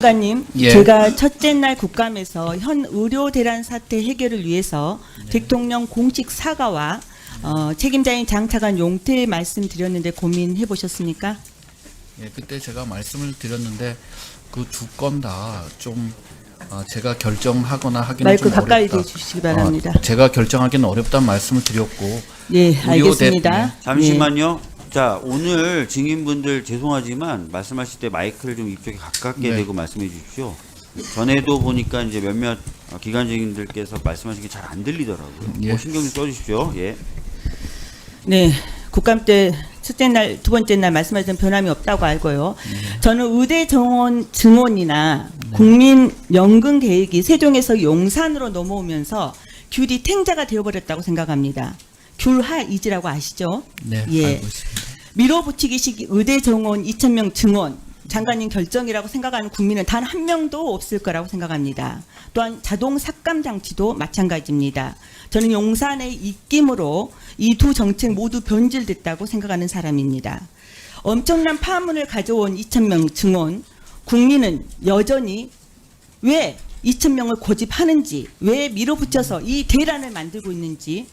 장관님, 예. 제가 첫째 날 국감에서 현 의료 대란 사태 해결을 위해서 대통령 공식 사과와 책임자인 장차관 용퇴 말씀드렸는데 고민해 보셨습니까? 예, 그때 제가 말씀을 드렸는데 그 두 건 다 좀 제가 결정하거나 하기는 마이크 좀 가까이 어렵다. 대주시기 바랍니다. 제가 결정하기는 어렵다는 말씀을 드렸고. 예, 알겠습니다. 잠시만요. 자, 오늘 증인분들 죄송하지만 말씀하실 때 마이크를 좀 입쪽에 가깝게 네. 대고 말씀해 주십시오. 전에도 보니까 이제 몇몇 기관 증인들께서 말씀하신 게 잘 안 들리더라고요. 예. 신경 좀 써주십시오. 예. 네, 국감 때 첫째 날, 두 번째 날 말씀하신 변함이 없다고 알고요. 저는 의대 정원 증원이나 국민연금 계획이 세종에서 용산으로 넘어오면서 귤이 탱자가 되어버렸다고 생각합니다. 귤하이지라고 아시죠? 네, 예. 알고 있습니다. 밀어붙이기식 의대 정원 2,000명 증원 장관님 결정이라고 생각하는 국민은 단 한 명도 없을 거라고 생각합니다. 또한 자동 삭감 장치도 마찬가지입니다. 저는 용산의 입김으로 이 두 정책 모두 변질됐다고 생각하는 사람입니다. 엄청난 파문을 가져온 2,000명 증원, 국민은 여전히 왜 2,000명을 고집하는지, 왜 밀어붙여서 이 대란을 만들고 있는지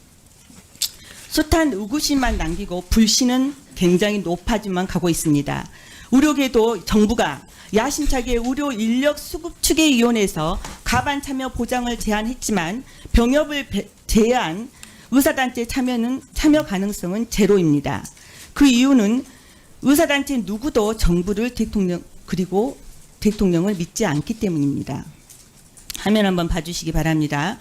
숱한 의구심만 남기고 불신은 굉장히 높아지만 가고 있습니다. 의료계도 정부가 야심차게 의료 인력 수급 추계위원회에서 가반 참여 보장을 제안했지만 병역을 제한 의사단체 참여 가능성은 제로입니다. 그 이유는 의사단체 누구도 정부를 그리고 대통령을 믿지 않기 때문입니다. 화면 한번 봐주시기 바랍니다.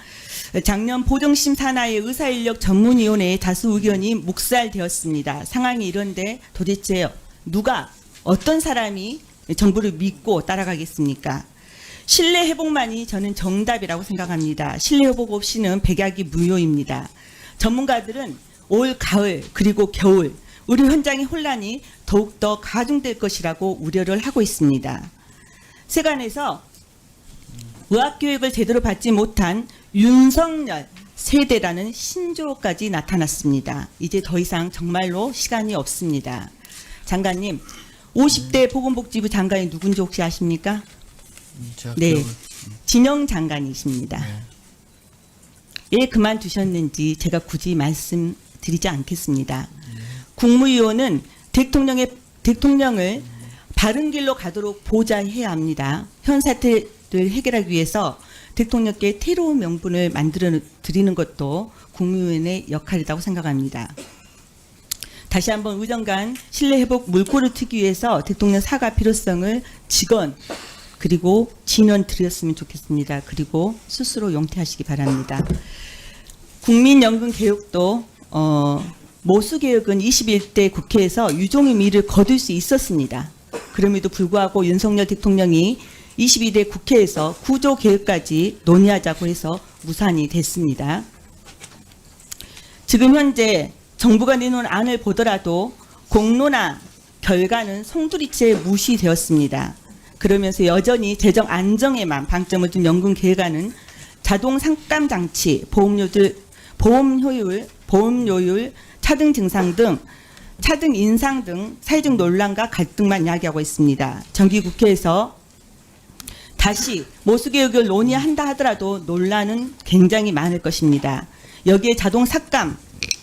작년 보정심 산하의 의사인력 전문위원회의 다수 의견이 묵살되었습니다. 상황이 이런데 도대체 누가 어떤 사람이 정부를 믿고 따라가겠습니까? 신뢰 회복만이 저는 정답이라고 생각합니다. 신뢰 회복 없이는 백약이 무효입니다. 전문가들은 올 가을 그리고 겨울 의료 현장의 혼란이 더욱더 가중될 것이라고 우려를 하고 있습니다. 세간에서 의학교육을 제대로 받지 못한 윤석열 세대라는 신조어까지 나타났습니다. 이제 더 이상 정말로 시간이 없습니다. 장관님, 50대 보건복지부 장관이 누군지 혹시 아십니까? 제가 네, 기억을- 진영 장관이십니다. 네. 왜 그만두셨는지 제가 굳이 말씀드리지 않겠습니다. 국무위원은 대통령을 바른 길로 가도록 보좌해야 합니다. 현 사태를 해결하기 위해서 대통령께 새로운 명분을 만들어 드리는 것도 국무위원의 역할이라고 생각합니다. 다시 한번 의정간 신뢰회복 물꼬를 트기 위해서 대통령 사과 필요성을 직원 그리고 진원 드렸으면 좋겠습니다. 그리고 스스로 용퇴하시기 바랍니다. 국민연금 개혁도 모수개혁은 21대 국회에서 유종의 미를 거둘 수 있었습니다. 그럼에도 불구하고 윤석열 대통령이 22대 국회에서 구조개혁까지 논의하자고 해서 무산이 됐습니다. 지금 현재 정부가 내놓은 안을 보더라도 공론화 결과는 송두리째 무시되었습니다. 그러면서 여전히 재정 안정에만 방점을 둔 연금 개혁안은 자동 삭감 장치, 보험료율, 차등 증상 등 차등 인상 등 사회적 논란과 갈등만 야기하고 있습니다. 정기국회에서 다시 모수개혁을 논의한다 하더라도 논란은 굉장히 많을 것입니다. 여기에 자동 삭감,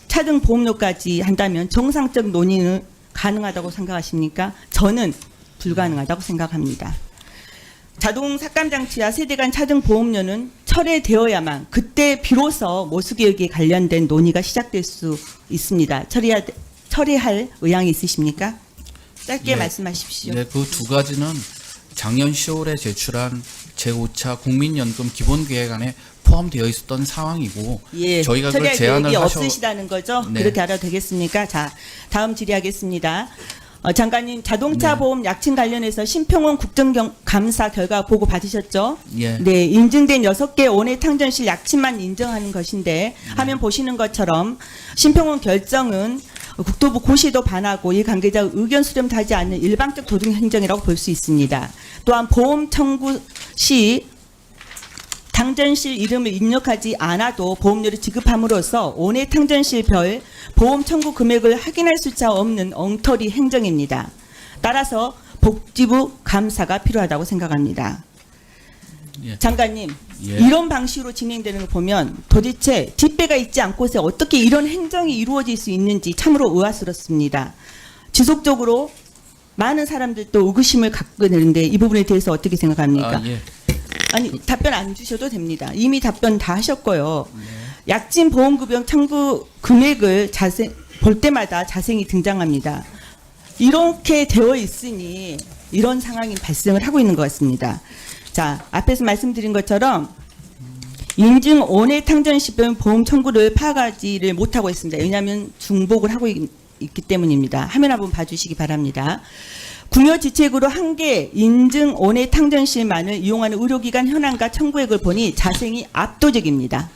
차등 보험료까지 한다면 정상적 논의는 가능하다고 생각하십니까? 저는 불가능하다고 생각합니다. 자동 삭감 장치와 세대 간 차등 보험료는 철회되어야만 그때 비로소 모수개혁에 관련된 논의가 시작될 수 있습니다. 철회할 의향이 있으십니까? 짧게 네. 말씀하십시오. 네, 그 두 가지는 작년 10월에 제출한 제5차 국민연금 기본계획안에 포함되어 있었던 상황이고, 예, 저희가 그걸 처리할 제안을 계획이 하셔. 없으시다는 거죠? 네. 그렇게 알아도 되겠습니까? 자, 다음 질의하겠습니다. 장관님, 자동차 네. 보험 약칭 관련해서 심평원 국정감사 결과 보고 받으셨죠? 예. 네, 인증된 6개 원외 탕전실 약칭만 인정하는 것인데 화면 보시는 것처럼 심평원 결정은 국토부 고시도 반하고 이 관계자 의견 수렴도 하지 않는 일방적 도중 행정이라고 볼 수 있습니다. 또한 보험 청구 시 탕전실 이름을 입력하지 않아도 보험료를 지급함으로써 원외 탕전실별 보험 청구 금액을 확인할 수차 없는 엉터리 행정입니다. 따라서 복지부 감사가 필요하다고 생각합니다. 예. 장관님, 예. 이런 방식으로 진행되는 걸 보면 도대체 뒷배가 있지 않고서 어떻게 이런 행정이 이루어질 수 있는지 참으로 의아스럽습니다. 지속적으로 많은 사람들도 의구심을 갖게 되는데 이 부분에 대해서 어떻게 생각합니까? 예. 아니 답변 안 주셔도 됩니다. 이미 답변 다 하셨고요. 약진 보험급여 청구 금액을 볼 때마다 자생이 등장합니다. 이렇게 되어 있으니 이런 상황이 발생을 하고 있는 것 같습니다. 자, 앞에서 말씀드린 것처럼 인증 원해 탕전 시병 보험 청구를 파악하지를 못하고 있습니다. 왜냐하면 중복을 하고 있기 때문입니다. 화면 한번 봐주시기 바랍니다. 궁여지책으로 한개 인증 원해 탕전실만을 이용하는 의료기관 현황과 청구액을 보니 자생이 압도적입니다.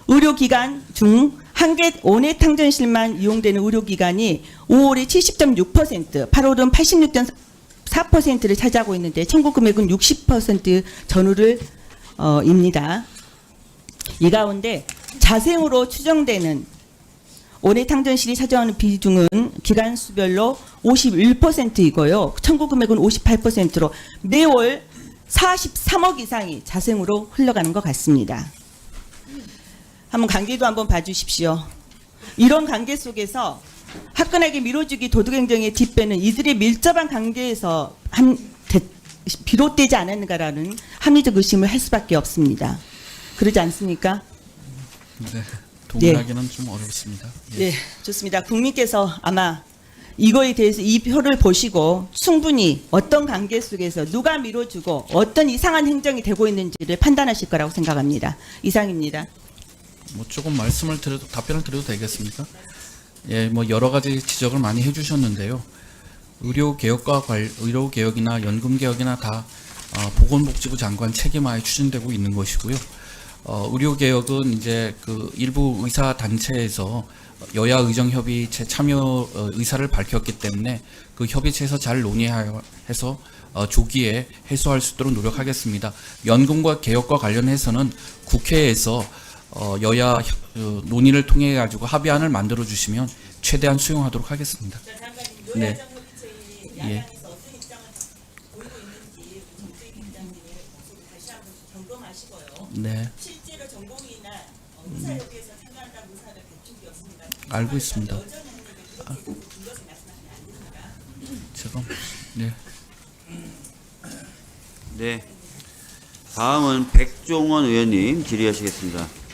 의료기관 중 한개 원해 탕전실만 이용되는 의료기관이 5월에 70.6%, 8월은 86.4%를 차지하고 있는데 청구 금액은 60% 전후를 입니다. 이 가운데 자생으로 추정되는 원해 탕전실이 차지하는 비중은 기간 수별로 51%이고요. 청구 금액은 58%로 매월 43억 이상이 자생으로 흘러가는 것 같습니다. 한번 관계도 한번 봐주십시오. 이런 관계 속에서 화끈하게 밀어주기 도덕행정의 뒷배는 이들의 밀접한 관계에서 비롯되지 않았는가라는 합리적 의심을 할 수밖에 없습니다. 그러지 않습니까? 네. 동의하기는 좀 어렵습니다. 예. 네, 좋습니다. 국민께서 아마 이거에 대해서 이 표를 보시고 충분히 어떤 관계 속에서 누가 밀어주고 어떤 이상한 행정이 되고 있는지를 판단하실 거라고 생각합니다. 이상입니다. 뭐 조금 답변을 드려도 되겠습니까? 예, 뭐 여러 가지 지적을 많이 해주셨는데요. 의료 개혁이나 연금 개혁이나 다 보건복지부 장관 책임하에 추진되고 있는 것이고요. 의료 개혁은 이제 그 일부 의사 단체에서 여야 의정협의체 참여 의사를 밝혔기 때문에 그 협의체에서 잘 논의해서 조기에 해소할 수 있도록 노력하겠습니다. 연금과 개혁과 관련해서는 국회에서 여야 논의를 통해 가지고 합의안을 만들어 주시면 최대한 수용하도록 하겠습니다. 네. 예. 네. 실제로 전공의나 의사협의회에서 참여한다는 의사를 뵙힌 게 없습니다. 알고 있습니다. 제가 네. 네. 다음은 백종원 의원님 질의하시겠습니다.